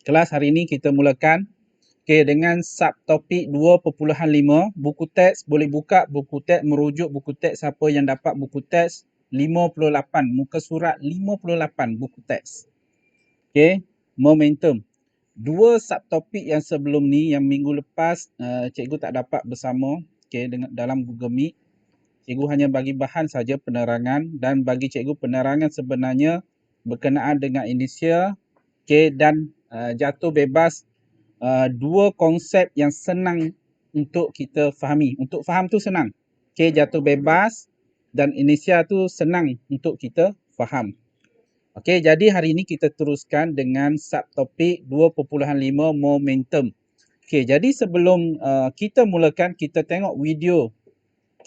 Kelas hari ini kita mulakan dengan subtopik 2.5 buku teks. Boleh buka buku teks, merujuk buku teks siapa yang dapat buku teks 58, muka surat 58 buku teks. Momentum. Dua subtopik yang sebelum ni, yang minggu lepas cikgu tak dapat bersama dalam Google Meet. Cikgu hanya bagi bahan saja penerangan, dan bagi cikgu penerangan sebenarnya berkenaan dengan inisial dan jatuh bebas, dua konsep yang senang untuk kita fahami. Untuk faham tu senang. Jatuh bebas dan inisial tu senang untuk kita faham. Jadi hari ini kita teruskan dengan subtopik 2.5 momentum. Jadi sebelum kita mulakan, kita tengok video.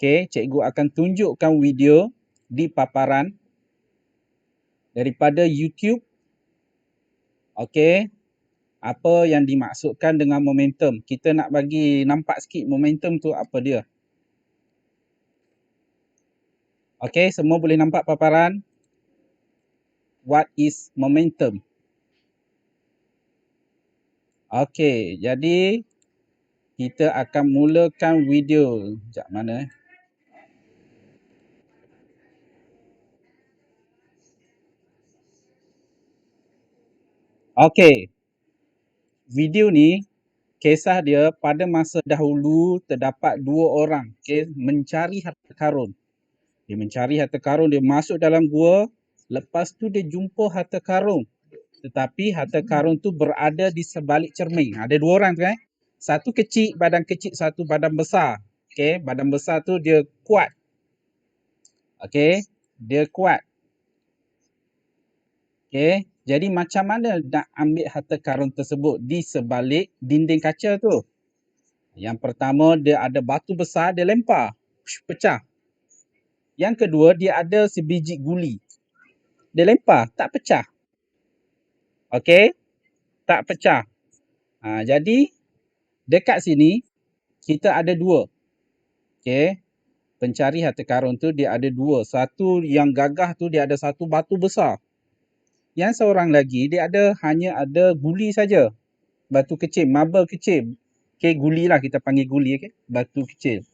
Cikgu akan tunjukkan video di paparan daripada YouTube. Apa yang dimaksudkan dengan momentum. Kita nak bagi nampak sikit momentum tu apa dia. Semua boleh nampak paparan? What is momentum? Jadi kita akan mulakan video. Sekejap mana video ni, kisah dia pada masa dahulu terdapat dua orang mencari harta karun. Dia mencari harta karun, dia masuk dalam gua, lepas tu dia jumpa harta karun. Tetapi harta karun tu berada di sebalik cermin. Ada dua orang tu Satu kecil, badan kecil, satu badan besar. Badan besar tu dia kuat. Dia kuat. Jadi macam mana nak ambil harta karun tersebut di sebalik dinding kaca tu? Yang pertama, dia ada batu besar, dia lempar. Pecah. Yang kedua, dia ada sebiji guli. Dia lempar, tak pecah. Tak pecah. Jadi, dekat sini, kita ada dua. Pencari harta karun tu, dia ada dua. Satu yang gagah tu, dia ada satu batu besar. Yang seorang lagi, dia hanya ada guli saja. Batu kecil, marble kecil. Guli lah, kita panggil guli. Batu kecil.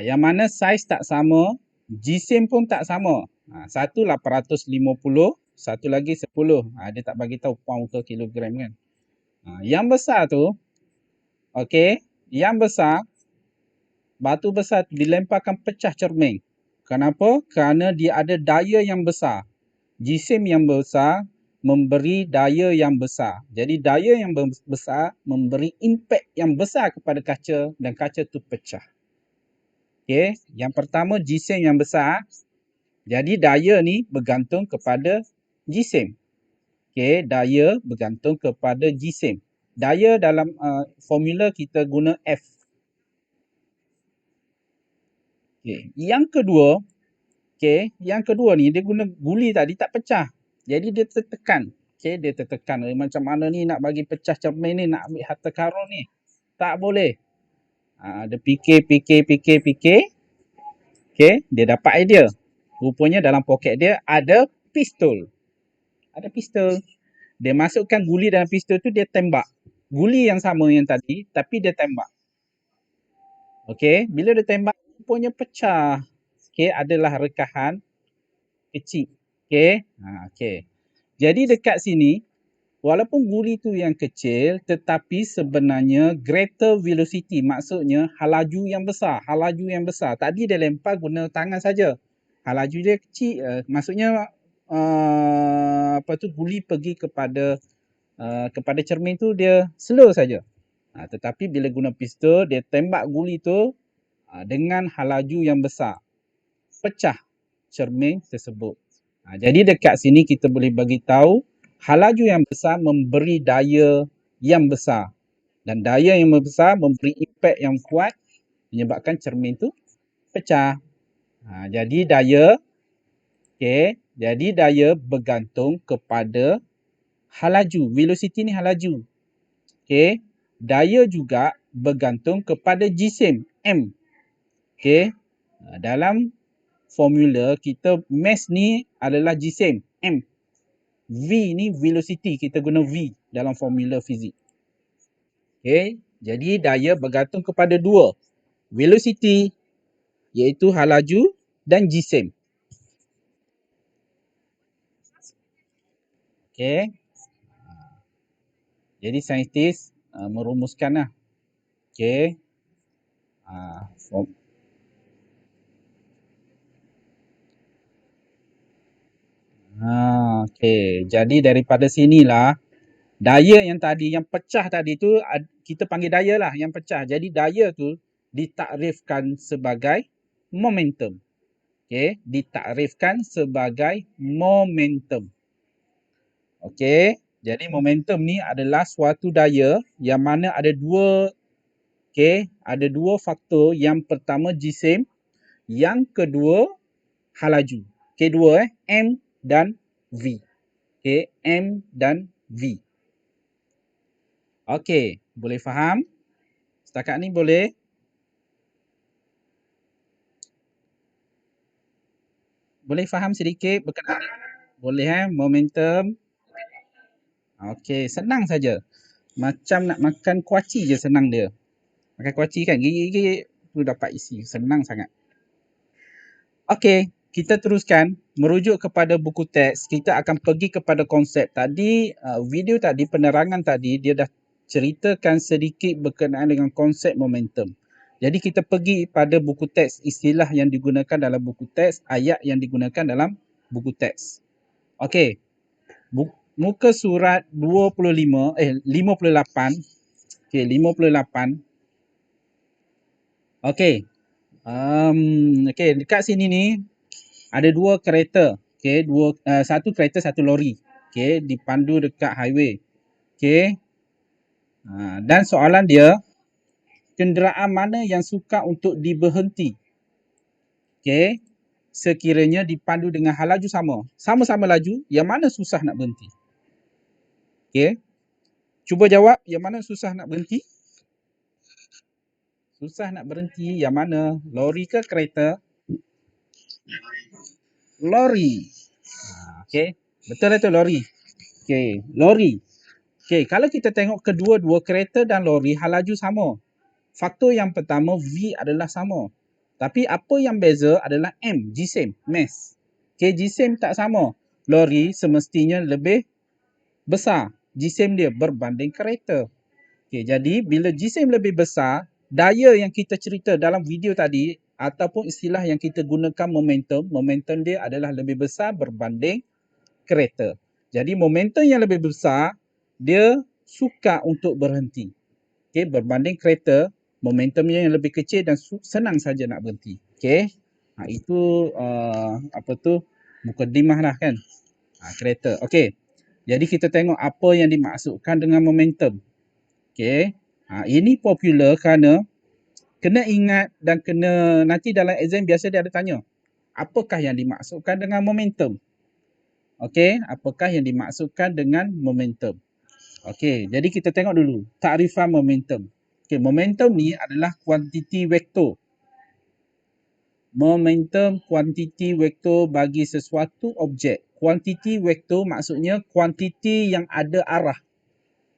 Yang mana saiz tak sama, jisim pun tak sama. Satu 850, satu lagi 10. Dia tak bagi tahu pound ke kilogram kan. Yang besar tu, yang besar, batu besar tu dilemparkan pecah cermin. Kenapa? Kerana dia ada daya yang besar. Jisim yang besar memberi daya yang besar. Jadi daya yang besar memberi impak yang besar kepada kaca, dan kaca tu pecah. Yang pertama, jisim yang besar. Jadi daya ni bergantung kepada jisim. Daya bergantung kepada jisim. Daya dalam formula kita guna F. Yang kedua, yang kedua ni dia guna guli tadi tak pecah. Jadi dia tertekan. Dia tertekan. Macam mana ni nak bagi pecah cermin ni, nak ambil harta karun ni? Tak boleh. Dia fikir. Dia dapat idea. Rupanya dalam poket dia ada pistol. Dia masukkan guli dalam pistol tu, dia tembak. Guli yang sama yang tadi, tapi dia tembak. Bila dia tembak, rupanya pecah. Adalah rekahan kecil. Jadi dekat sini, walaupun guli tu yang kecil, tetapi sebenarnya greater velocity, maksudnya halaju yang besar. Tadi dia lempar guna tangan saja. Halaju dia kecil, maksudnya guli pergi kepada cermin tu dia slow saja. Tetapi bila guna pistol, dia tembak guli tu dengan halaju yang besar. Pecah cermin tersebut. Jadi dekat sini kita boleh bagi tahu halaju yang besar memberi daya yang besar. Dan daya yang besar memberi impak yang kuat, menyebabkan cermin tu pecah. Jadi daya bergantung kepada halaju. Velocity ni halaju. Daya juga bergantung kepada jisim M. Dalam formula kita, mass ni adalah jisim, M. V ni velocity, kita guna V dalam formula fizik. Okay, jadi daya bergantung kepada dua, velocity iaitu hal laju dan jisim. Okay, jadi saintis merumuskanlah. Okay, okay, jadi daripada sinilah daya yang tadi, yang pecah tadi tu, kita panggil daya lah yang pecah. Jadi daya tu ditakrifkan sebagai momentum. Okay, ditakrifkan sebagai momentum. Okay, jadi momentum ni adalah suatu daya yang mana ada dua, okay, ada dua faktor. Yang pertama jisim, yang kedua hal laju. Okay, dua M dan V. Okay, M dan V. Okay, boleh faham? Setakat ni boleh? Boleh faham sedikit berkenaan? Boleh momentum? Okay, senang saja. Macam nak makan kuaci je senang dia. Makan kuaci kan, gigit-gigit tu dapat isi. Senang sangat. Okay, kita teruskan. Merujuk kepada buku teks, kita akan pergi kepada konsep. Tadi, video tadi, penerangan tadi, dia dah ceritakan sedikit berkenaan dengan konsep momentum. Jadi kita pergi pada buku teks, istilah yang digunakan dalam buku teks, ayat yang digunakan dalam buku teks. Okey. Muka surat 58. Okey, 58. Okey. Okey, dekat sini ni ada dua kereta. Okey, satu kereta, satu lori. Okey, dipandu dekat highway. Okey. Dan soalan dia, kenderaan mana yang suka untuk diberhenti? Okey. Sekiranya dipandu dengan hal laju sama. Sama-sama laju, yang mana susah nak berhenti? Okey. Cuba jawab, yang mana susah nak berhenti? Susah nak berhenti yang mana? Lori ke kereta? Lori. Okey. Betul itu lori. Okey, lori. Okey, kalau kita tengok kedua-dua kereta dan lori hal laju sama. Faktor yang pertama V adalah sama. Tapi apa yang beza adalah M, jisim, mass. Okey, jisim tak sama. Lori semestinya lebih besar jisim dia berbanding kereta. Okey, jadi bila jisim lebih besar, daya yang kita cerita dalam video tadi ataupun istilah yang kita gunakan momentum dia adalah lebih besar berbanding kereta. Jadi momentum yang lebih besar, dia suka untuk berhenti. Okey, berbanding kereta, momentumnya yang lebih kecil dan senang saja nak berhenti. Okey. Itu mukadimah lah kan. Kereta. Okey. Jadi kita tengok apa yang dimaksudkan dengan momentum. Okey. Ini popular kerana kena ingat dan kena nanti dalam exam biasa dia ada tanya. Apakah yang dimaksudkan dengan momentum? Okey, apakah yang dimaksudkan dengan momentum? Okey, jadi kita tengok dulu takrifan momentum. Okey, momentum ni adalah kuantiti vektor. Momentum kuantiti vektor bagi sesuatu objek. Kuantiti vektor maksudnya kuantiti yang ada arah.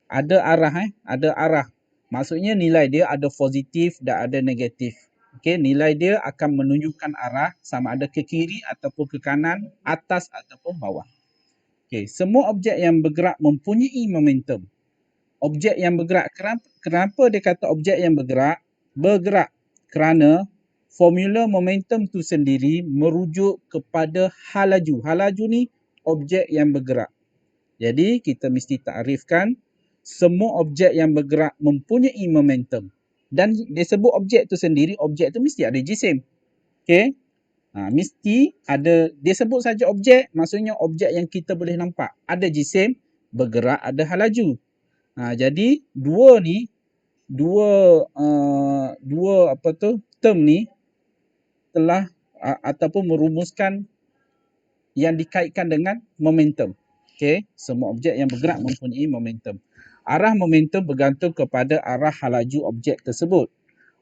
Ada arah ada arah. Maksudnya nilai dia ada positif dan ada negatif. Okey, nilai dia akan menunjukkan arah sama ada ke kiri ataupun ke kanan, atas ataupun bawah. Okey, semua objek yang bergerak mempunyai momentum. Objek yang bergerak, kenapa dia kata objek yang bergerak? Bergerak kerana formula momentum tu sendiri merujuk kepada hal laju. Hal laju ni objek yang bergerak. Jadi kita mesti takrifkan semua objek yang bergerak mempunyai momentum. Dan dia sebut objek tu sendiri, objek tu mesti ada jisim. Okey? Mesti ada, dia sebut saja objek, maksudnya objek yang kita boleh nampak. Ada jisim, bergerak, ada hal laju. Jadi dua term ni telah ataupun merumuskan yang dikaitkan dengan momentum. Okey, semua objek yang bergerak mempunyai momentum. Arah momentum bergantung kepada arah hal laju objek tersebut.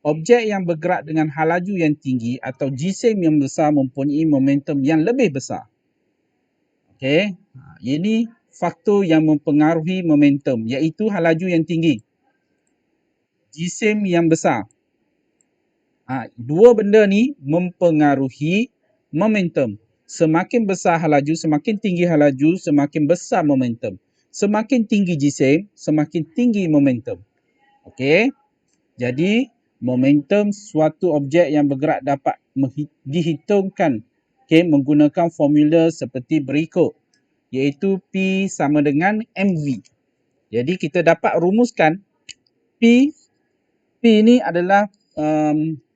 objek yang bergerak dengan hal laju yang tinggi atau jisim yang besar mempunyai momentum yang lebih besar. Okey, ini faktor yang mempengaruhi momentum iaitu hal laju yang tinggi, jisim yang besar. Dua benda ni mempengaruhi momentum. Semakin besar hal laju, semakin tinggi hal laju, semakin besar momentum. Semakin tinggi jisim, semakin tinggi momentum. Okey. Jadi, momentum suatu objek yang bergerak dapat dihitungkan menggunakan formula seperti berikut, iaitu P sama dengan mv. Jadi, kita dapat rumuskan P ni adalah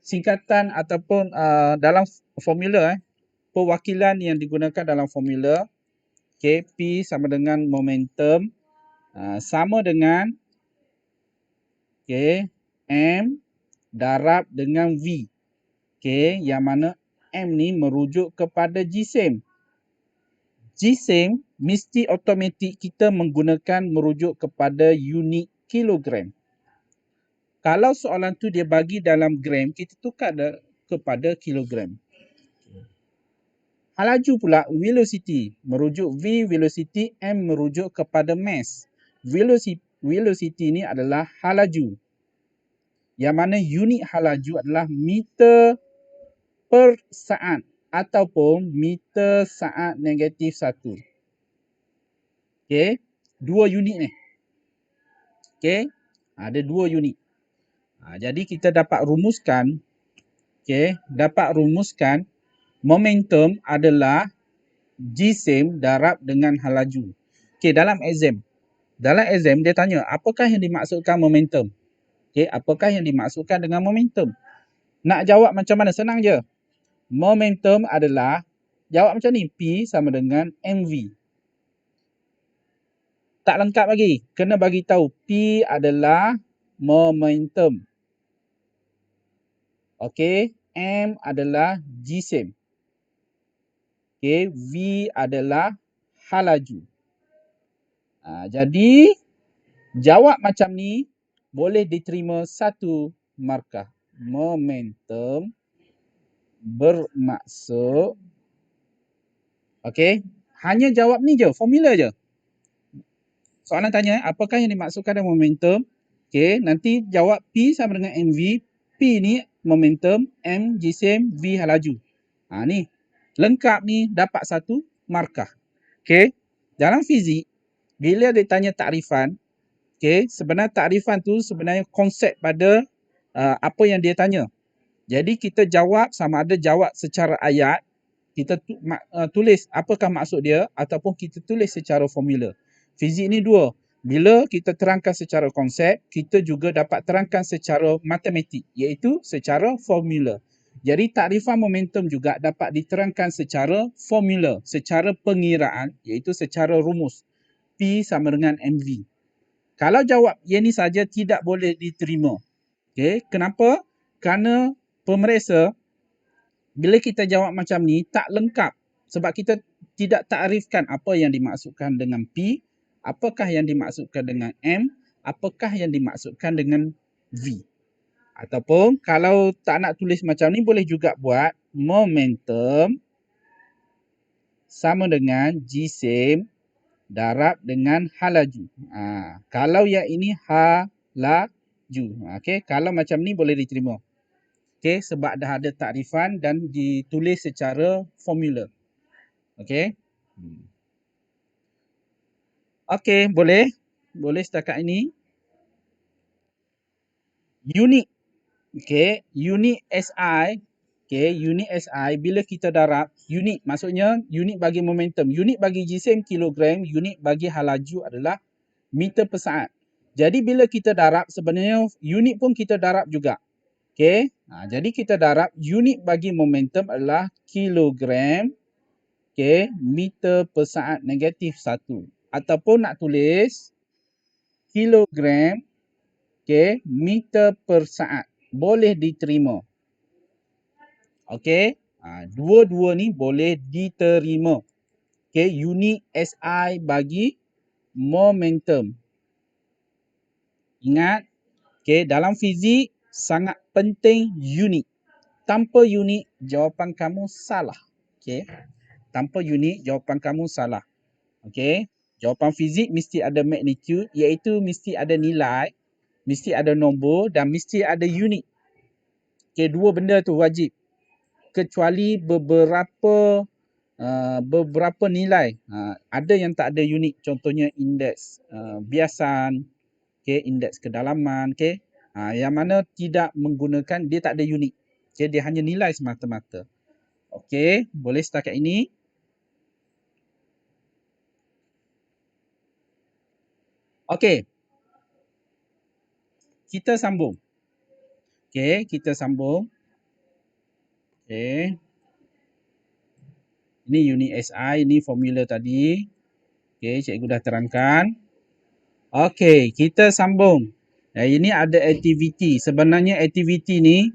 singkatan ataupun dalam formula perwakilan yang digunakan dalam formula. P sama dengan momentum sama dengan M darab dengan V. Yang mana M ni merujuk kepada jisim. Jisim mesti automatik kita menggunakan merujuk kepada unit kilogram. Kalau soalan tu dia bagi dalam gram, kita tukar kepada kilogram. Hal laju pula velocity merujuk V velocity, M merujuk kepada mass. Velocity ni adalah hal laju. Yang mana unit hal laju adalah meter per saat ataupun meter saat negatif 1. Dua unit ni. Ada dua unit. Jadi kita dapat rumuskan momentum adalah jisim darab dengan hal laju. Dalam exam dia tanya apakah yang dimaksudkan momentum? Apakah yang dimaksudkan dengan momentum? Nak jawab macam mana? Senang je. Momentum adalah, jawab macam ni, P sama dengan mv. Tak lengkap lagi. Kena bagi tahu P adalah momentum. M adalah jisim. V adalah hal laju. Jadi, jawab macam ni boleh diterima 1 markah. Momentum bermaksud hanya jawab ni je, formula je. Soalan tanya apakah yang dimaksudkan dengan momentum? Nanti jawab P sama dengan mv. P ni momentum, M jisim, V hal laju. Ni lengkap ni dapat 1 markah. Dalam fizik bila dia tanya takrifan, sebenarnya takrifan tu sebenarnya konsep pada apa yang dia tanya. Jadi kita jawab sama ada jawab secara ayat, kita tulis apakah maksud dia ataupun kita tulis secara formula. Fizik ni dua. Bila kita terangkan secara konsep, kita juga dapat terangkan secara matematik, iaitu secara formula. Jadi takrifan momentum juga dapat diterangkan secara formula, secara pengiraan, iaitu secara rumus. P sama dengan mv. Kalau jawab yang ni saja tidak boleh diterima. Kenapa? Kerana pemeriksa bila kita jawab macam ni tak lengkap sebab kita tidak takrifkan apa yang dimaksudkan dengan P, apakah yang dimaksudkan dengan M, apakah yang dimaksudkan dengan V. Ataupun kalau tak nak tulis macam ni boleh juga buat momentum sama dengan jisim darab dengan hal laju. Kalau yang ini hal laju. Kalau macam ni boleh diterima. Sebab dah ada takrifan dan ditulis secara formula. Boleh. Boleh setakat ini. Unit. Unit SI. Unit SI bila kita darab, unit maksudnya unit bagi momentum. Unit bagi jisim kilogram, unit bagi hal laju adalah meter per saat. Jadi bila kita darab sebenarnya unit pun kita darab juga. Jadi kita darab unit bagi momentum adalah kilogram meter per saat negatif 1. Ataupun nak tulis kilogram meter per saat. Boleh diterima. Dua-dua ni boleh diterima. Unit SI bagi momentum. Ingat, dalam fizik sangat penting unit. Tanpa unit, jawapan kamu salah. Okey. Tanpa unit, jawapan kamu salah. Okey. Jawapan fizik mesti ada magnitude, iaitu mesti ada nilai, mesti ada nombor dan mesti ada unit. Okey, dua benda tu wajib. Kecuali beberapa nilai. Ada yang tak ada unit, contohnya indeks biasan, okay, indeks kedalaman, okay. Yang mana tidak menggunakan, dia tak ada unit. Okay, dia hanya nilai semata-mata. Okey, boleh setakat ini? Okey. Kita sambung. Okey, kita sambung. Okey. Ini unit SI, ini formula tadi. Okey, cikgu dah terangkan. Okey, kita sambung. Ini ada aktiviti. Sebenarnya aktiviti ni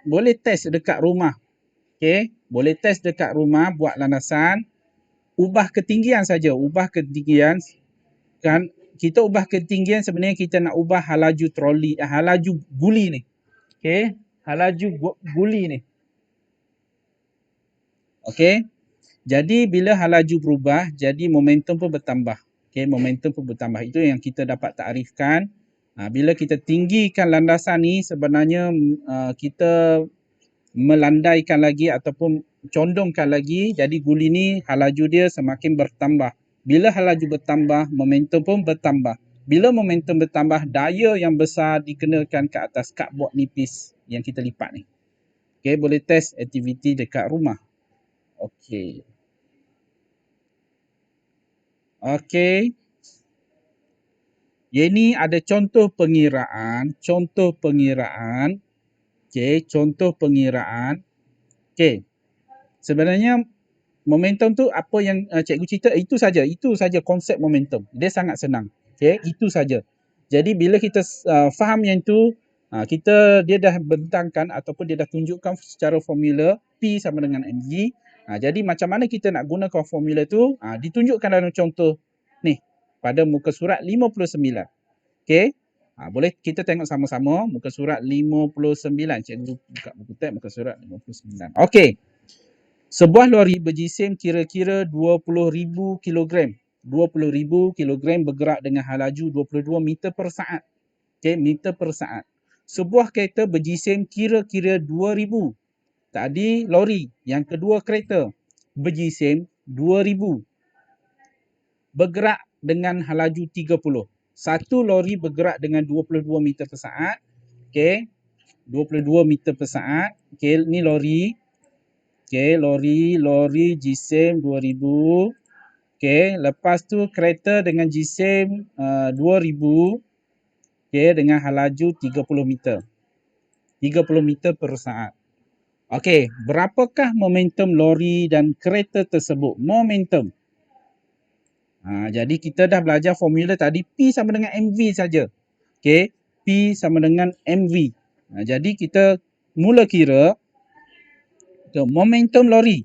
boleh test dekat rumah. Okey, boleh test dekat rumah buat landasan. Ubah ketinggian saja, ubah ketinggian kan. Kita ubah ketinggian sebenarnya kita nak ubah halaju troli, halaju guli ni. Okey, halaju guli ni. Okey. Jadi bila halaju berubah, jadi momentum pun bertambah. Okey, momentum pun bertambah. Itu yang kita dapat takrifkan. Bila kita tinggikan landasan ni, sebenarnya kita melandaikan lagi ataupun condongkan lagi, jadi guli ni halaju dia semakin bertambah. Bila halaju bertambah, momentum pun bertambah. Bila momentum bertambah, daya yang besar dikenakan ke atas cardboard nipis yang kita lipat ni. Okey, boleh test aktiviti dekat rumah. Okey. Okey. Ini ada contoh pengiraan. Okey, contoh pengiraan. Okey. Sebenarnya momentum tu apa yang cikgu cerita, itu saja konsep momentum. Dia sangat senang. Okey, itu saja. Jadi bila kita faham yang tu, dia dah bentangkan ataupun dia dah tunjukkan secara formula P sama dengan mg. Jadi macam mana kita nak gunakan formula tu, ditunjukkan dalam contoh ni pada muka surat 59. Okey. Boleh kita tengok sama-sama muka surat 59. Cikgu buka buku tab muka surat 59. Okey. Sebuah lori berjisim kira-kira 20,000 kilogram. 20,000 kilogram bergerak dengan halaju 22 meter per saat. Okey, meter per saat. Sebuah kereta berjisim kira-kira 2,000. Tadi lori. Yang kedua kereta berjisim 2,000. Bergerak dengan halaju 30. Satu lori bergerak dengan 22 meter per saat. Okey. 22 meter per saat. Okey, ni lori. Okey, lori jisim 2,000. Okey, lepas tu kereta dengan jisim 2,000. Okey, dengan halaju 30 meter. 30 meter per saat. Okey, berapakah momentum lori dan kereta tersebut? Momentum. Jadi kita dah belajar formula tadi, P sama dengan mv saja. Okey, P sama dengan mv. Jadi kita mula kira momentum lori.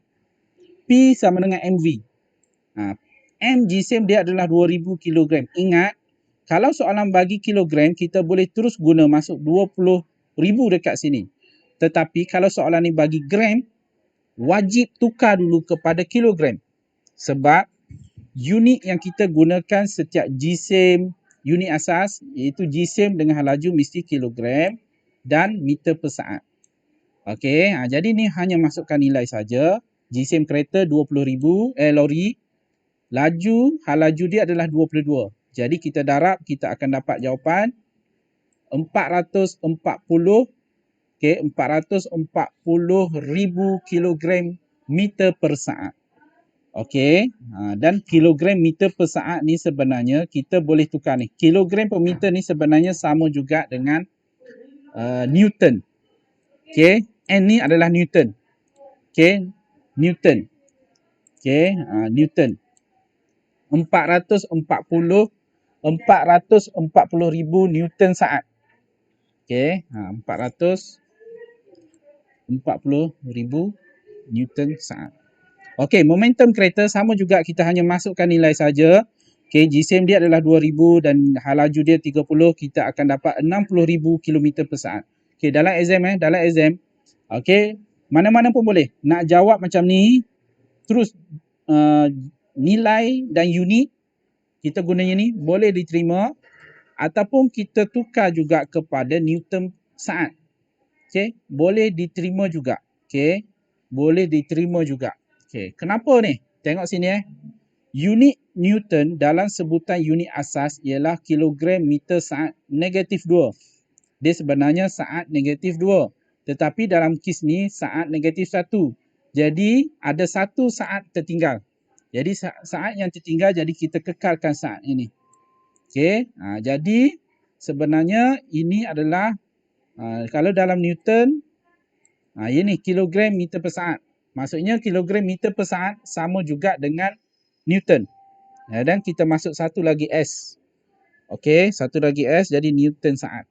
P sama dengan mv. M jisim dia adalah 2,000 kilogram. Ingat, kalau soalan bagi kilogram, kita boleh terus guna masuk 20,000 dekat sini. Tetapi kalau soalan ni bagi gram, wajib tukar dulu kepada kilogram. Sebab unit yang kita gunakan setiap jisim, unit asas iaitu jisim dengan halaju mesti kilogram dan meter per saat. Okey, jadi ni hanya masukkan nilai saja. Jisim kereta 20,000, lori. Laju, halaju dia adalah 22. Jadi kita darab, kita akan dapat jawapan 440, okey, 440,000 kilogram meter per saat. Okey, dan kilogram meter per saat ni sebenarnya kita boleh tukar ni. Kilogram per meter ni sebenarnya sama juga dengan Newton. Okey, N ni adalah Newton. Okey, Newton. Okey, Newton. 440,000 Newton saat. Okey, 440,000 Newton saat. Okey, momentum kereta sama juga, kita hanya masukkan nilai saja. Okay, jisim dia adalah 2000 dan laju dia 30, kita akan dapat 60,000 km per saat. Okay, dalam exam, okay, mana-mana pun boleh. Nak jawab macam ni, terus nilai dan unit, kita gunanya ni, boleh diterima ataupun kita tukar juga kepada Newton saat. Okay, boleh diterima juga. Okay, boleh diterima juga. Okay, kenapa ni? Tengok sini Unit Newton dalam sebutan unit asas ialah kilogram meter saat negatif 2. Dia sebenarnya saat negatif 2. Tetapi dalam kes ni saat negatif 1. Jadi ada satu saat tertinggal. Jadi saat yang tertinggal, jadi kita kekalkan saat ini. Okey, jadi sebenarnya ini adalah kalau dalam Newton, ini kilogram meter per saat. Maksudnya kilogram meter per saat sama juga dengan Newton. Dan kita masuk satu lagi S. Okey, satu lagi S jadi Newton saat.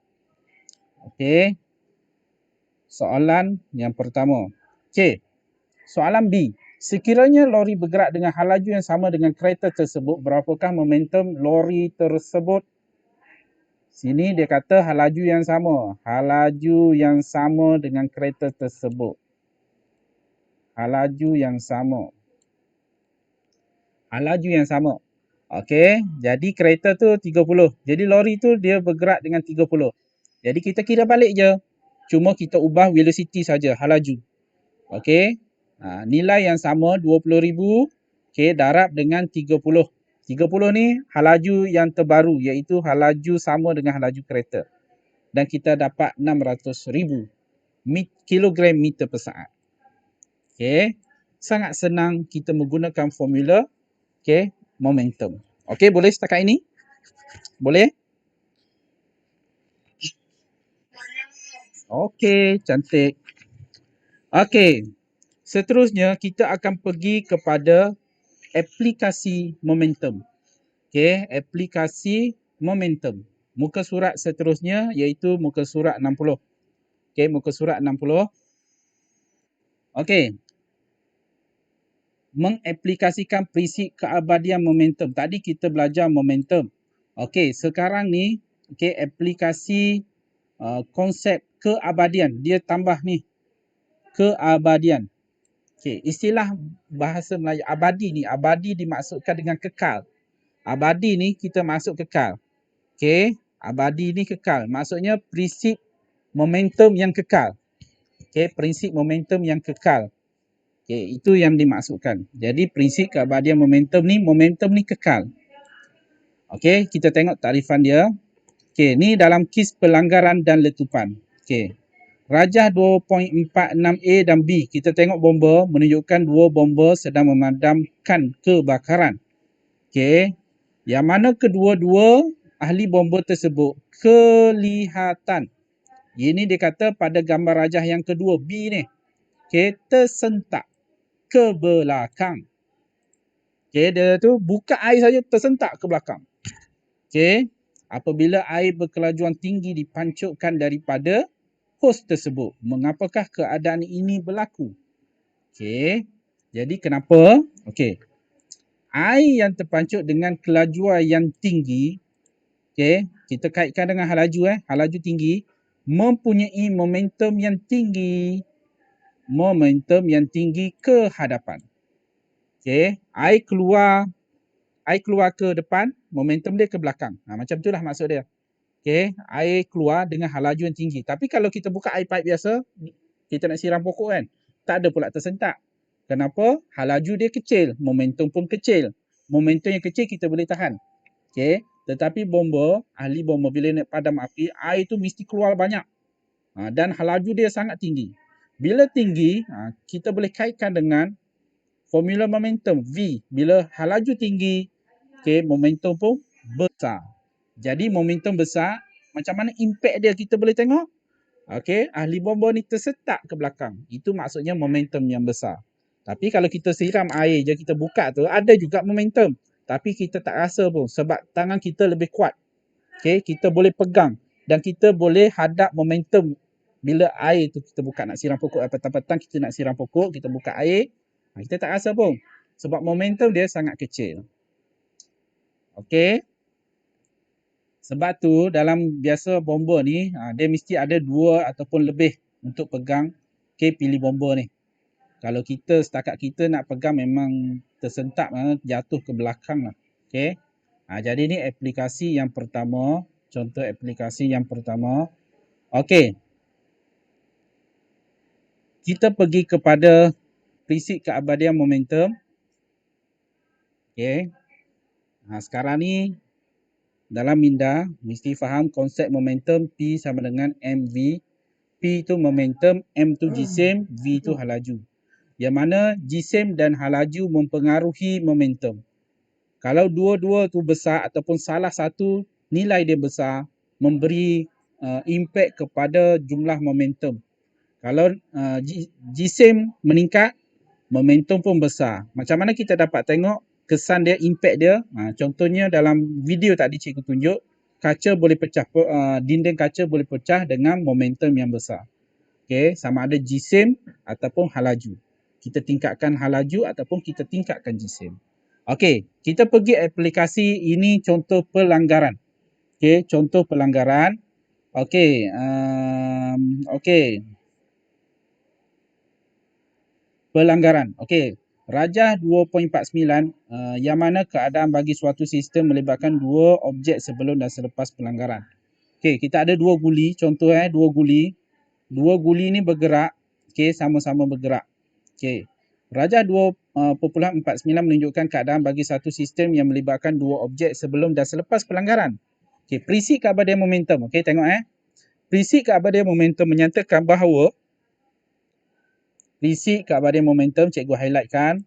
Okey. Soalan yang pertama. Okey. Soalan B. Sekiranya lori bergerak dengan hal laju yang sama dengan kereta tersebut, berapakah momentum lori tersebut? Sini dia kata hal laju yang sama. Hal laju yang sama dengan kereta tersebut. Hal laju yang sama. Hal laju yang sama. Okey, jadi kereta tu 30. Jadi lori tu dia bergerak dengan 30. Jadi kita kira balik je. Cuma kita ubah velocity saja, hal laju. Okey. Nilai yang sama 20,000. Okey, darab dengan 30. 30 ni hal laju yang terbaru iaitu hal laju sama dengan hal laju kereta. Dan kita dapat 600,000 kilogram meter per saat. Okey. Sangat senang kita menggunakan formula momentum. Okey, boleh setakat ini? Boleh? Okey, cantik. Okey. Seterusnya kita akan pergi kepada aplikasi momentum. Okey, aplikasi momentum. Muka surat seterusnya iaitu muka surat 60. Okey, muka surat 60. Okey. Mengaplikasikan prinsip keabadian momentum. Tadi kita belajar momentum. Okey, sekarang ni aplikasi konsep keabadian. Dia tambah ni keabadian. Okey, istilah bahasa Melayu abadi ni, abadi dimaksudkan dengan kekal. Abadi ni kita masuk kekal. Okey, abadi ni kekal. Maksudnya prinsip momentum yang kekal. Okey, prinsip momentum yang kekal. Okey, itu yang dimaksudkan. Jadi prinsip keabadian momentum ni kekal. Okey, kita tengok takrifan dia. Okey, ni dalam kes pelanggaran dan letupan. Okey. Rajah 2.46A dan B. Kita tengok bomba menunjukkan dua bomba sedang memadamkan kebakaran. Okey. Yang mana kedua-dua ahli bomba tersebut kelihatan. Ini dia kata pada gambar rajah yang kedua B ni. Okey, tersentak ke belakang. Okey, dia tu buka air saja tersentak ke belakang. Okey, apabila air berkelajuan tinggi dipancupkan daripada hos tersebut. Mengapakah keadaan ini berlaku? Okey, jadi kenapa? Okey, air yang terpancut dengan kelajuan yang tinggi, okey, kita kaitkan dengan hal laju hal laju tinggi mempunyai momentum yang tinggi. Momentum yang tinggi ke hadapan. Okey, air keluar ke depan, momentum dia ke belakang. Macam itulah maksud dia. Okey, air keluar dengan hal laju yang tinggi. Tapi kalau kita buka air pipe biasa, kita nak siram pokok kan, tak ada pula tersentak. Kenapa? Hal laju dia kecil, momentum pun kecil. Momentum yang kecil kita boleh tahan. Okey, tetapi bomba, ahli bomba bila nak padam api, air tu mesti keluar banyak. Dan hal laju dia sangat tinggi. Bila tinggi, kita boleh kaitkan dengan formula momentum V. Bila hal laju tinggi, momentum pun besar. Jadi momentum besar, macam mana impact dia kita boleh tengok? Okey, ahli bomba ni tersetak ke belakang. Itu maksudnya momentum yang besar. Tapi kalau kita siram air je, kita buka tu, ada juga momentum. Tapi kita tak rasa pun sebab tangan kita lebih kuat. Okey, kita boleh pegang dan kita boleh hadap momentum. Bila air tu kita buka nak siram pokok, petang-petang kita nak siram pokok, kita buka air, kita tak rasa pun sebab momentum dia sangat kecil. Okey. Sebab tu dalam biasa bomba ni dia mesti ada 2 ataupun lebih untuk pegang pilih bomba ni. Kalau kita setakat kita nak pegang memang tersentak jatuh ke belakang lah. Okey. Jadi ni aplikasi yang pertama, contoh aplikasi yang pertama. Okey. Kita pergi kepada prinsip keabadian momentum. Okey. Sekarang ni dalam minda mesti faham konsep momentum P sama dengan mv. P tu momentum, M tu jisim, V tu halaju. Yang mana jisim dan halaju mempengaruhi momentum. Kalau dua-dua tu besar ataupun salah satu nilai dia besar, memberi impact kepada jumlah momentum. Kalau jisim meningkat, momentum pun besar. Macam mana kita dapat tengok kesan dia, impact dia? Contohnya dalam video tadi cikgu tunjuk, kaca boleh pecah, dinding kaca boleh pecah dengan momentum yang besar. Okey, sama ada jisim ataupun halaju. Kita tingkatkan halaju ataupun kita tingkatkan jisim. Okey, kita pergi aplikasi ini contoh pelanggaran. Okey, contoh pelanggaran. Okey, okey. Pelanggaran. Okey. Rajah 2.49 yang mana keadaan bagi suatu sistem melibatkan 2 objek sebelum dan selepas pelanggaran. Okey, kita ada 2 guli, contoh 2 guli. 2 guli ni bergerak, okey, sama-sama bergerak. Okey. Rajah 2.49 menunjukkan keadaan bagi satu sistem yang melibatkan 2 objek sebelum dan selepas pelanggaran. Okey, prinsip keabadian momentum. Okey, tengok Prinsip keabadian momentum menyatakan bahawa prinsip keabadian momentum cikgu highlightkan.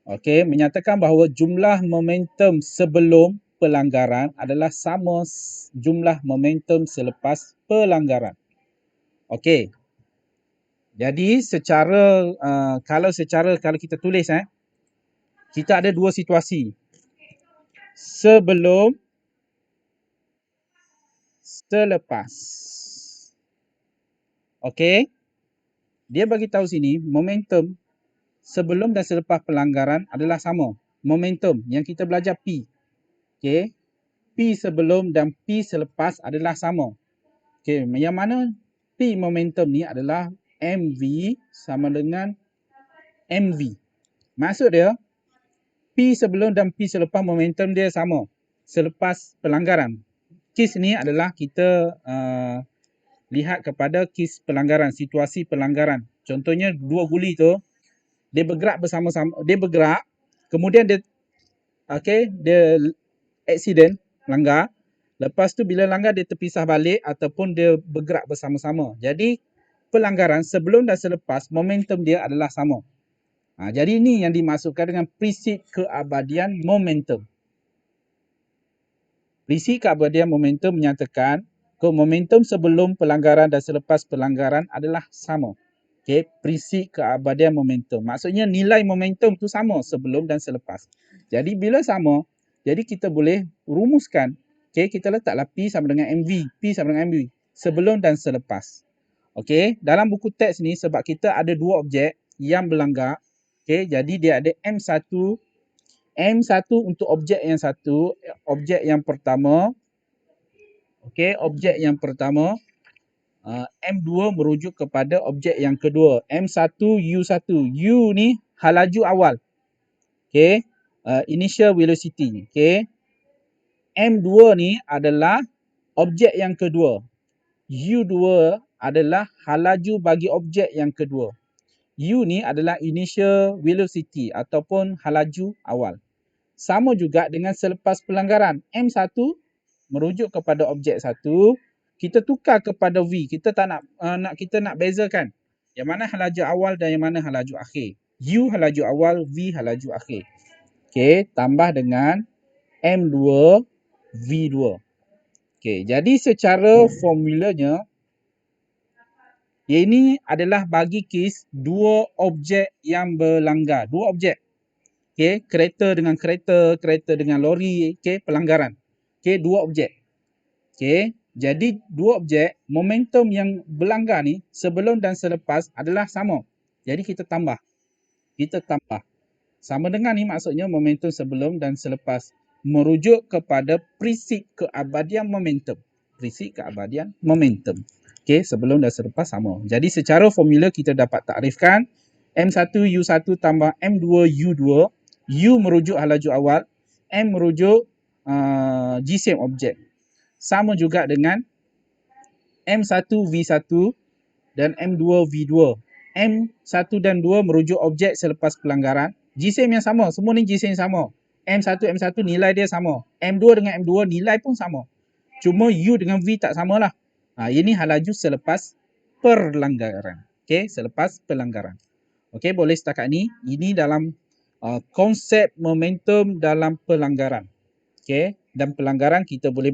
Okey, menyatakan bahawa jumlah momentum sebelum pelanggaran adalah sama jumlah momentum selepas pelanggaran. Okey. Jadi secara kalau kita tulis kita ada 2 situasi. Sebelum, selepas. Okey. Dia bagi tahu sini momentum sebelum dan selepas pelanggaran adalah sama. Momentum yang kita belajar P. Okey. P sebelum dan P selepas adalah sama. Okey, yang mana P momentum ni adalah MV sama dengan MV. Maksud dia P sebelum dan P selepas momentum dia sama selepas pelanggaran. Kes ni adalah kita lihat kepada kes pelanggaran, situasi pelanggaran. Contohnya 2 guli tu dia bergerak bersama-sama, dia bergerak, kemudian dia dia accident, langgar. Lepas tu bila langgar dia terpisah balik ataupun dia bergerak bersama-sama. Jadi pelanggaran sebelum dan selepas momentum dia adalah sama. Jadi ini yang dimaksudkan dengan prinsip keabadian momentum. Prinsip keabadian momentum menyatakan momentum sebelum pelanggaran dan selepas pelanggaran adalah sama. Okey, prinsip keabadian momentum. Maksudnya nilai momentum tu sama sebelum dan selepas. Jadi bila sama, jadi kita boleh rumuskan. Okey, kita letaklah P sama dengan MV. P sama dengan MV. Sebelum dan selepas. Okey, dalam buku teks ni sebab kita ada 2 objek yang berlanggar. Okey, jadi dia ada M1. M1 untuk objek yang satu, objek yang pertama. Okey, objek yang pertama. M2 merujuk kepada objek yang kedua. M1, U1. U ni halaju awal. Okey, initial velocity. Okey. M2 ni adalah objek yang kedua. U2 adalah halaju bagi objek yang kedua. U ni adalah initial velocity ataupun halaju awal. Sama juga dengan selepas pelanggaran. M1 merujuk kepada objek 1, kita tukar kepada V. Kita tak nak bezakan yang mana halaju awal dan yang mana halaju akhir. U halaju awal, V halaju akhir. Okey, tambah dengan M2 V2. Okey, jadi secara formulanya ini adalah bagi kes 2 objek yang berlanggar. 2 objek. Okey, kereta dengan kereta, kereta dengan lori, okey, pelanggaran. Okey, 2 objek. Okey, jadi 2 objek, momentum yang berlanggar ni sebelum dan selepas adalah sama. Jadi kita tambah. Kita tambah. Sama dengan ni maksudnya momentum sebelum dan selepas. merujuk kepada prinsip keabadian momentum. Prinsip keabadian momentum. Okey, sebelum dan selepas sama. Jadi secara formula kita dapat takrifkan M1U1 tambah M2U2. U merujuk halaju awal, M merujuk GCM objek. Sama juga dengan M1V1 dan M2V2. M1 dan 2 merujuk objek selepas pelanggaran. GCM yang sama, semua ni GCM yang sama. M1, M1 nilai dia sama. M2 dengan M2 nilai pun sama. Cuma U dengan V tak samalah. Ini halaju selepas pelanggaran. Okey, selepas pelanggaran. Okey, boleh setakat ni. Ini dalam konsep momentum dalam pelanggaran. Okey, dan pelanggaran kita boleh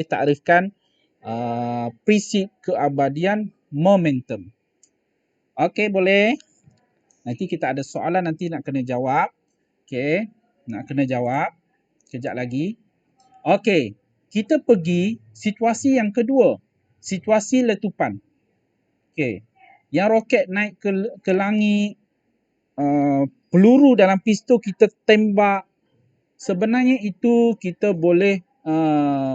takrifkan prinsip keabadian momentum. Okey, boleh. Nanti kita ada soalan nanti nak kena jawab. Okey, nak kena jawab. Kejap lagi. Okey, kita pergi situasi yang kedua. Situasi letupan. Okey, yang roket naik ke langit, peluru dalam pistol kita tembak. Sebenarnya itu kita boleh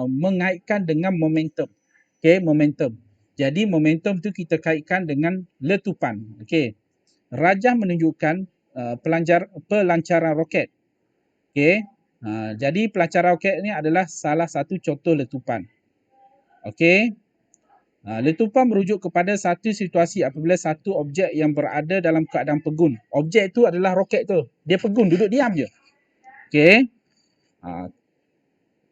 mengaitkan dengan momentum. Okey, momentum. Jadi momentum tu kita kaitkan dengan letupan. Okey. Rajah menunjukkan pelancaran roket. Okey. Jadi pelancaran roket ni adalah salah satu contoh letupan. Okey. Letupan merujuk kepada satu situasi apabila satu objek yang berada dalam keadaan pegun. Objek tu adalah roket tu. Dia pegun, duduk diam je. Okey.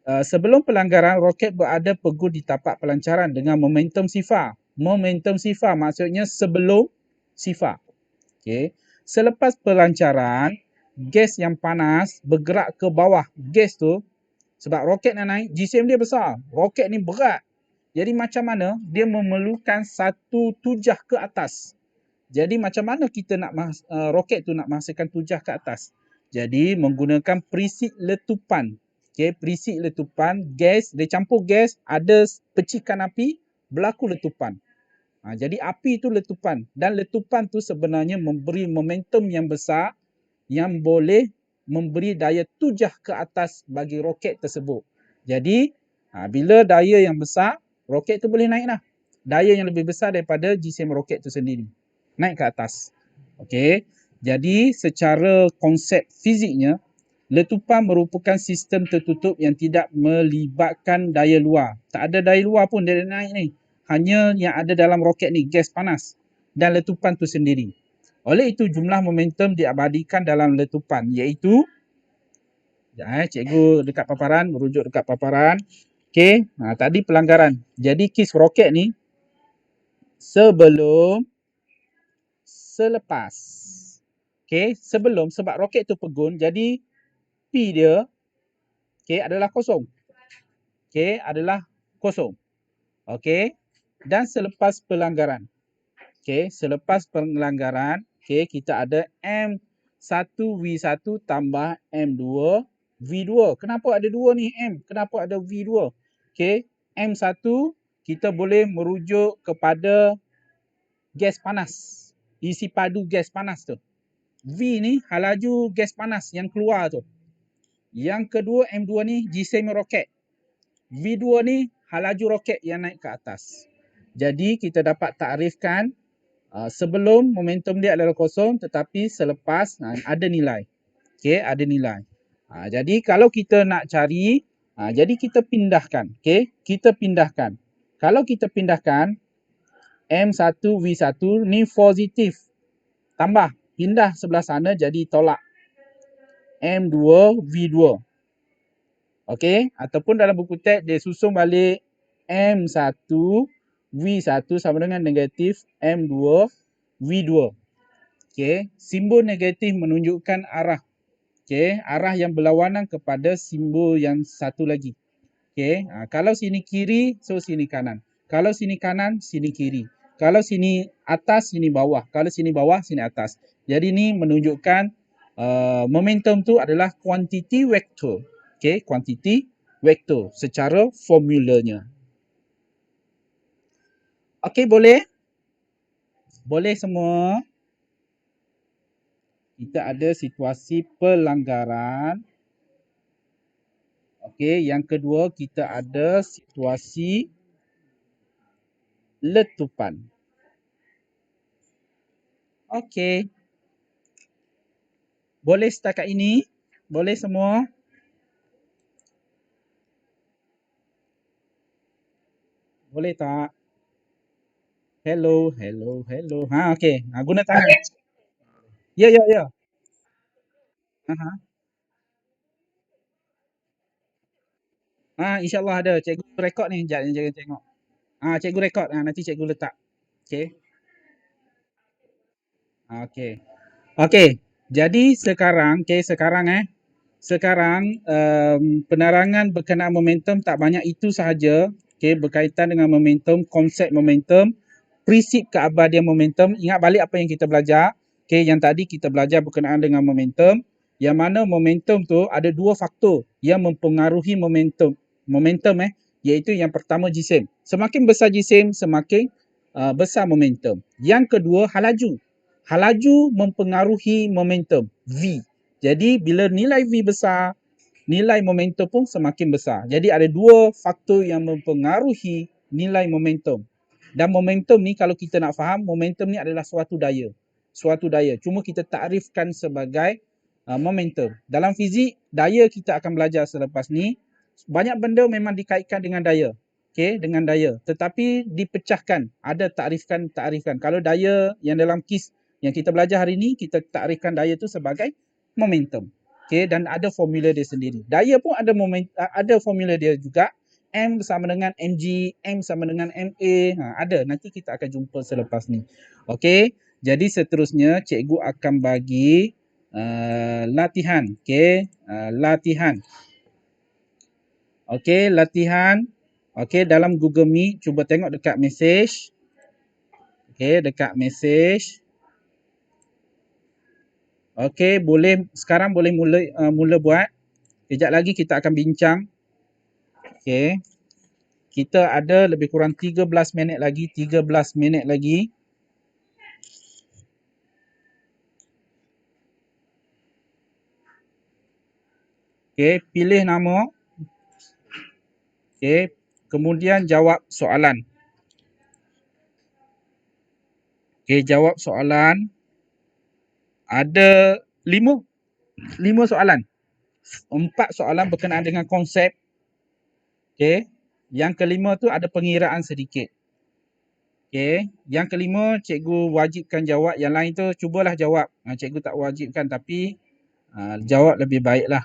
Sebelum pelanggaran, roket berada pegun di tapak pelancaran dengan momentum sifar. Momentum sifar maksudnya sebelum sifar. Okay. Selepas pelancaran, gas yang panas bergerak ke bawah. Gas tu, sebab roket nak naik, GCM dia besar. Roket ni berat. Jadi macam mana? Dia memerlukan satu tujah ke atas. Jadi macam mana kita nak roket tu nak menghasilkan tujah ke atas? Jadi menggunakan prinsip letupan. Okay, prinsip letupan, gas, dia campur gas, ada percikan api, berlaku letupan. Jadi api itu letupan dan letupan tu sebenarnya memberi momentum yang besar yang boleh memberi daya tujah ke atas bagi roket tersebut. Jadi bila daya yang besar, roket tu boleh naik lah. Daya yang lebih besar daripada GCM roket tu sendiri. Naik ke atas. Okey. Jadi secara konsep fiziknya, letupan merupakan sistem tertutup yang tidak melibatkan daya luar. Tak ada daya luar pun dia naik ni. Hanya yang ada dalam roket ni, gas panas dan letupan tu sendiri. Oleh itu, jumlah momentum diabadikan dalam letupan iaitu, cikgu dekat paparan, merujuk dekat paparan. Okey, tadi pelanggaran. Jadi kes roket ni, sebelum, selepas. Okey, sebelum, sebab roket tu pegun, jadi P dia adalah kosong. Adalah kosong. Dan selepas pelanggaran. Selepas pelanggaran, kita ada M1V1 tambah M2V2. Kenapa ada dua ni M? Kenapa ada V2? M1 kita boleh merujuk kepada gas panas. Isi padu gas panas tu. V ni halaju gas panas yang keluar tu. Yang kedua M2 ni GCM roket. V2 ni halaju roket yang naik ke atas. Jadi kita dapat takrifkan sebelum momentum dia adalah kosong tetapi selepas ada nilai. Ada nilai. Jadi kalau kita nak cari, jadi kita pindahkan. Kita pindahkan. Kalau kita pindahkan M1V1 ni positif. Tambah, pindah sebelah sana jadi tolak. M2V2. Ataupun dalam buku teks dia susun balik M1V1 sama dengan negatif M2V2. Simbol negatif menunjukkan arah. Arah yang berlawanan kepada simbol yang satu lagi. Kalau sini kiri, so sini kanan. Kalau sini kanan, sini kiri. Kalau sini atas, sini bawah. Kalau sini bawah, sini atas. Jadi ni menunjukkan momentum tu adalah kuantiti vektor. Kuantiti vektor secara formulanya. Boleh? Boleh semua? Kita ada situasi pelanggaran. Okey, yang kedua kita ada situasi letupan. Okey, boleh setakat ini? Boleh semua? Boleh tak? Hello, hello, hello. Ha, okey. Ha, guna tangan. Ya, ya, ya. Ha, ha. Ha, InsyaAllah ada. Cikgu rekod ni. Sekejap, jangan tengok. Ha, cikgu rekod. Ha, nanti cikgu letak. Okey. Ha, okey. Okey. Jadi sekarang, sekarang penerangan berkenaan momentum tak banyak itu sahaja. Okey, berkaitan dengan momentum, konsep momentum, prinsip keabadian momentum. Ingat balik apa yang kita belajar. Okey, yang tadi kita belajar berkenaan dengan momentum. Yang mana momentum tu ada dua faktor yang mempengaruhi momentum. Momentum iaitu yang pertama jisim. Semakin besar jisim, semakin besar momentum. Yang kedua halaju. Halaju mempengaruhi momentum V. Jadi bila nilai V besar, nilai momentum pun semakin besar. Jadi ada dua faktor yang mempengaruhi nilai momentum. Dan momentum ni kalau kita nak faham, momentum ni adalah suatu daya. Suatu daya. Cuma kita takrifkan sebagai momentum. Dalam fizik, daya kita akan belajar selepas ni. Banyak benda memang dikaitkan dengan daya. Okey, dengan daya. Tetapi dipecahkan. Ada takrifkan. Kalau daya yang dalam kes yang kita belajar hari ni, kita takrifkan daya tu sebagai momentum. Okey, dan ada formula dia sendiri. Daya pun ada formula dia juga. M sama dengan mg, M sama dengan ma. Ada. Nanti kita akan jumpa selepas ni. Okey, jadi seterusnya cikgu akan bagi latihan. Okey, latihan. Okey, latihan. Okey, dalam Google Meet cuba tengok dekat message. Okey, dekat message. Okey, sekarang boleh mula buat. Kejap lagi kita akan bincang. Okey. Kita ada lebih kurang 13 minit lagi. 13 minit lagi. Okey, pilih nama. Okey, kemudian jawab soalan. Okey, jawab soalan. Ada 5 soalan. 4 soalan berkenaan dengan konsep. Okey. Yang kelima tu ada pengiraan sedikit. Okey. Yang kelima cikgu wajibkan jawab. Yang lain tu cubalah jawab. Cikgu tak wajibkan tapi jawab lebih baiklah.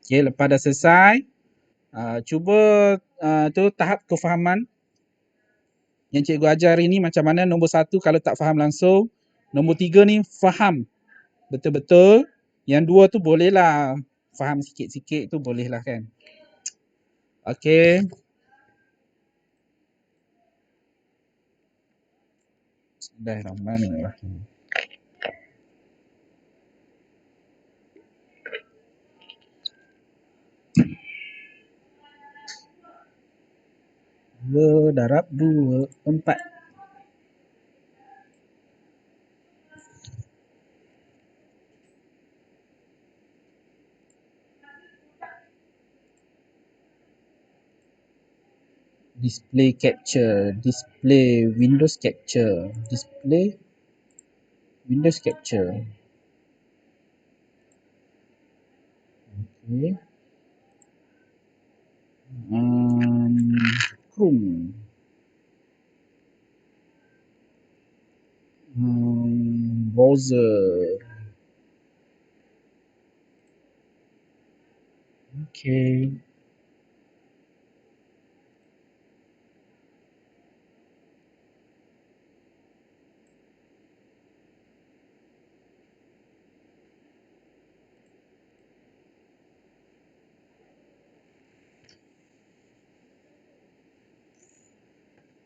Okey, lepas dah selesai, cuba tu tahap kefahaman yang cikgu ajar hari ni macam mana. Nombor 1 kalau tak faham langsung. Nombor 3 ni faham betul-betul. Yang 2 tu bolehlah faham sikit-sikit tu bolehlah kan. Okey. Bismillahirrahmanirrahim. Dua darab 2, 4. Display capture, display Windows capture, display Windows capture. Okay. Chrome. Browser. Okay.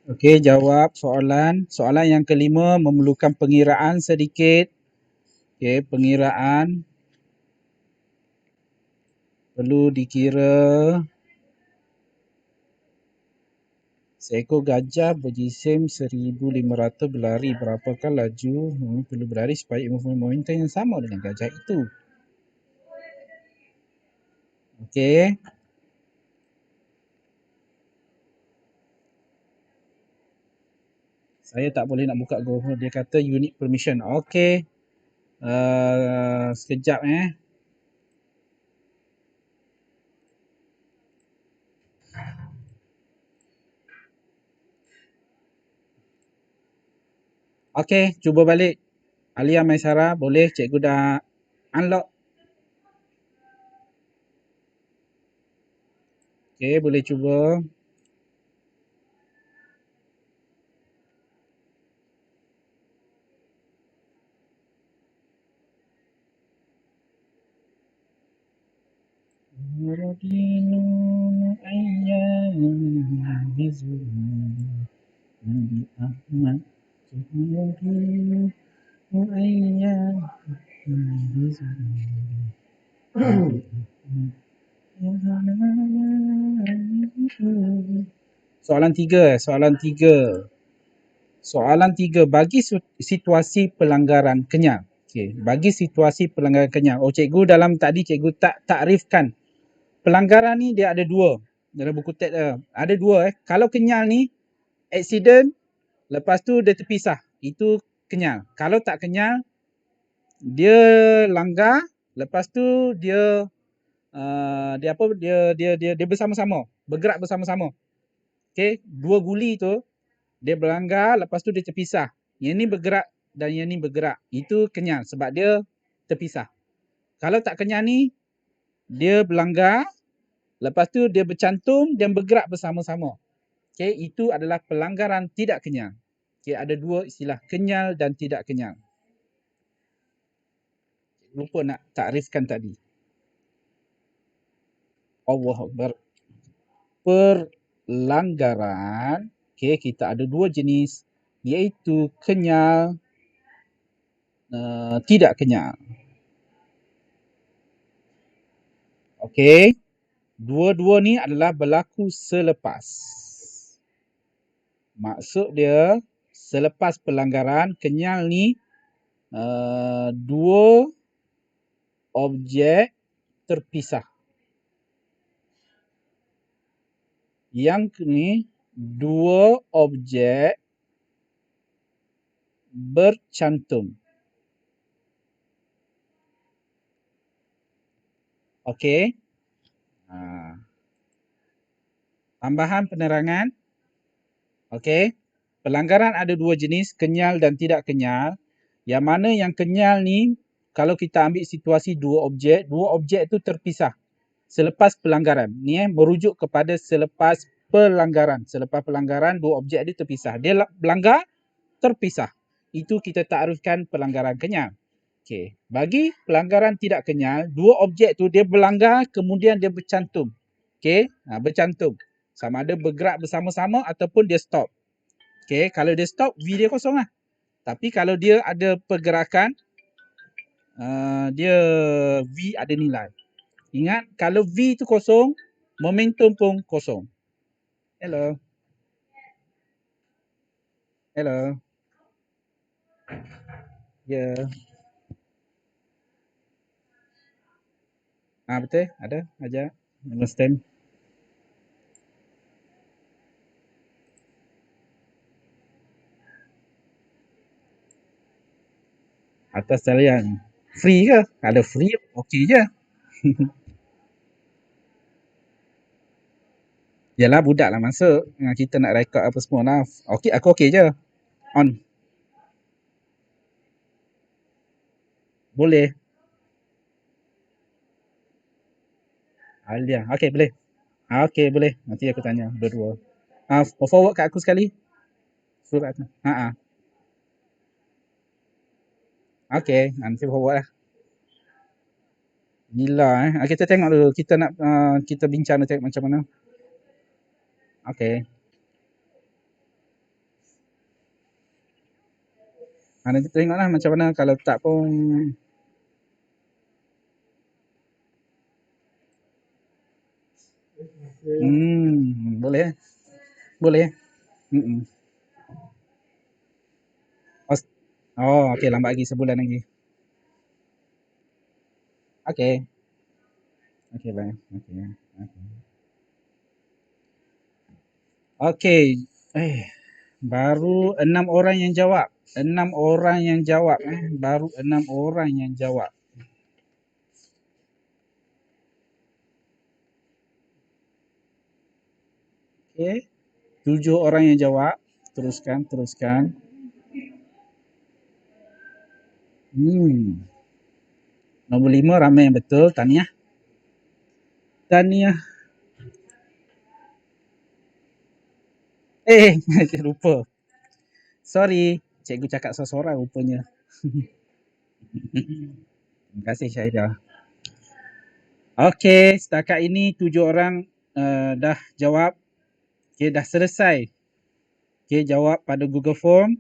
Okey, jawab soalan. Soalan yang kelima memerlukan pengiraan sedikit. Okey, pengiraan. Perlu dikira seekor gajah berjisim 1,500 berlari. Berapakah laju perlu berlari supaya momentum yang sama dengan gajah itu? Okey. Saya tak boleh nak buka Go. Dia kata you need permission. Okey. Sekejap Okey, cuba balik. Alia Maisara, boleh cikgu dah unlock. Okey, boleh cuba. Radinu ayyam bizuri Nabi Ahmad Radinu ayyam bizuri Soalan 3, soalan 3. Soalan 3, bagi situasi pelanggaran kenyal. Okey, bagi situasi pelanggaran kenyal. Oh, cikgu dalam tadi cikgu tak takrifkan. Pelanggaran ni dia ada dua. Dalam buku teks dia. Ada dua Kalau kenyal ni accident, lepas tu dia terpisah. Itu kenyal. Kalau tak kenyal, dia langgar, lepas tu dia dia bersama-sama, bergerak bersama-sama. Okey, dua guli tu dia berlanggar, lepas tu dia terpisah. Yang ni bergerak dan yang ni bergerak. Itu kenyal sebab dia terpisah. Kalau tak kenyal ni, dia berlanggar, lepas tu dia bercantum dan bergerak bersama-sama. Okey, itu adalah pelanggaran tidak kenyal. Okey, ada dua istilah, kenyal dan tidak kenyal. Lupa nak takrifkan tadi. Allahu Akbar. Pelanggaran, okey, kita ada dua jenis, iaitu kenyal, tidak kenyal. Okey, dua-dua ni adalah berlaku selepas. Maksud dia, selepas pelanggaran, kenyal ni dua objek terpisah. Yang ni dua objek bercantum. Okey. Tambahan penerangan. Okey. Pelanggaran ada dua jenis, kenyal dan tidak kenyal. Yang mana yang kenyal ni, kalau kita ambil situasi dua objek tu terpisah selepas pelanggaran. Ni merujuk kepada selepas pelanggaran. Selepas pelanggaran, dua objek dia terpisah. Dia melanggar, terpisah. Itu kita takrifkan pelanggaran kenyal. Okey, bagi pelanggaran tidak kenyal, dua objek tu dia berlanggar kemudian dia bercantum. Okey, bercantum. Sama ada bergerak bersama-sama ataupun dia stop. Okey, kalau dia stop, V dia kosong lah. Tapi kalau dia ada pergerakan, dia V ada nilai. Ingat, kalau V tu kosong, momentum pun kosong. Hello. Hello. Ya. Betul, ada, ajar. Understand. Atas talian. Free ke? Kalau free, okey je. Yalah, budak lah masuk. Kita nak record apa semua lah. Okey, aku okey je. On. Boleh. Alia. Okey, boleh. Okey, boleh. Nanti aku tanya dua-dua. Forward kat aku sekali. Surat tu. Okey, nanti forward lah. Gila kita tengok dulu. Kita nak kita bincang dulu tengok macam mana. Okey. Nanti tengoklah macam mana, kalau tak pun boleh. Boleh. Okey, lambat lagi sebulan lagi. Okey. Okey, baik. Okey. Baru 6 orang yang jawab. 6 orang yang jawab. Baru 6 orang yang jawab. Okey. 7 orang yang jawab. Teruskan, teruskan. Hmm. Nombor 5 ramai yang betul. Tahniah. Tahniah. Lupa. Sorry. Cikgu cakap seorang-seorang rupanya. Terima kasih Syahidah. Okey, setakat ini 7 orang dah jawab. Okey, dah selesai. Okey, jawab pada Google Form.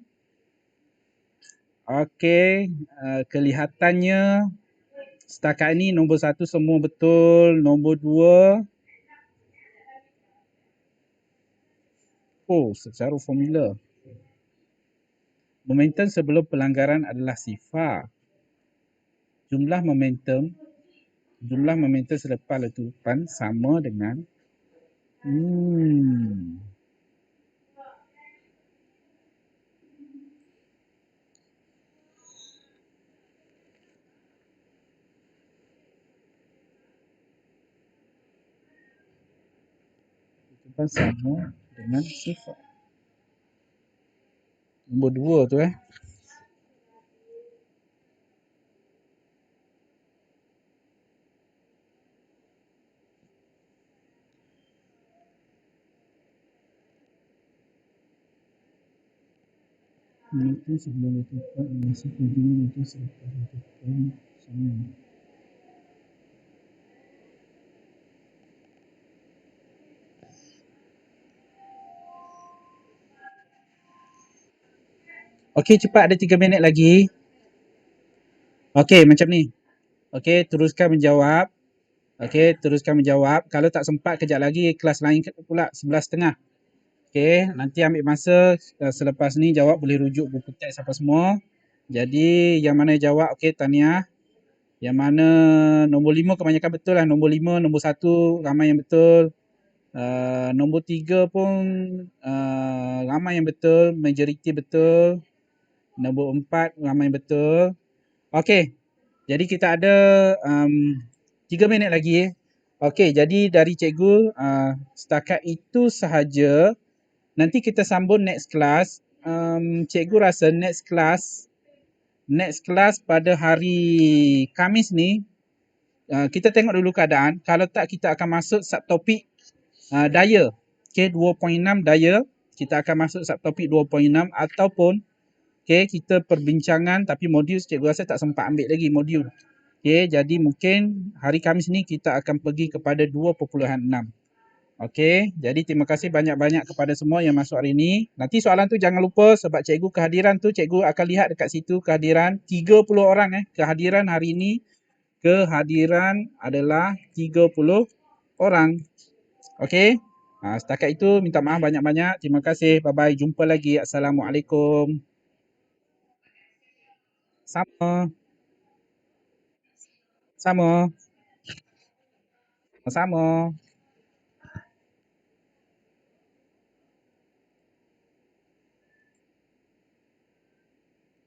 Okey, kelihatannya setakat ini nombor 1 semua betul, nombor 2 secara formula. Momentum sebelum pelanggaran adalah sifar. Jumlah momentum selepas letupan sama dengan letupan sama dengan sifar. Nombor 2 tu momentum sebelum letupan masih jumlah momentum selepas letupan sama. Okey, cepat, ada 3 minit lagi. Okey, macam ni. Okey, teruskan menjawab. Okey, teruskan menjawab. Kalau tak sempat, kejap lagi kelas lain pula 11.30. Okey, nanti ambil masa selepas ni jawab, boleh rujuk buku teks apa semua. Jadi yang mana jawab, okey, tahniah. Yang mana nombor 5 kebanyakan betul lah. Nombor 5, nombor 1 ramai yang betul. Nombor 3 pun ramai yang betul, majoriti betul. Nombor 4 ramai yang betul. Okey, jadi kita ada 3 minit lagi. Okey, jadi dari cikgu setakat itu sahaja. Nanti kita sambung next class. Cikgu rasa next class pada hari Khamis ni kita tengok dulu keadaan. Kalau tak, kita akan masuk subtopik daya. Okay, 2.6 daya. Kita akan masuk subtopik 2.6 ataupun kita perbincangan tapi modul cikgu rasa tak sempat ambil lagi modul. Jadi mungkin hari Khamis ni kita akan pergi kepada 2.6. Jadi terima kasih banyak-banyak kepada semua yang masuk hari ini. Nanti soalan tu jangan lupa sebab cikgu kehadiran tu, cikgu akan lihat dekat situ kehadiran 30 orang kehadiran hari ini. Kehadiran adalah 30 orang. Setakat itu minta maaf banyak-banyak. Terima kasih. Bye-bye. Jumpa lagi. Assalamualaikum. Sama. Sama. Sama.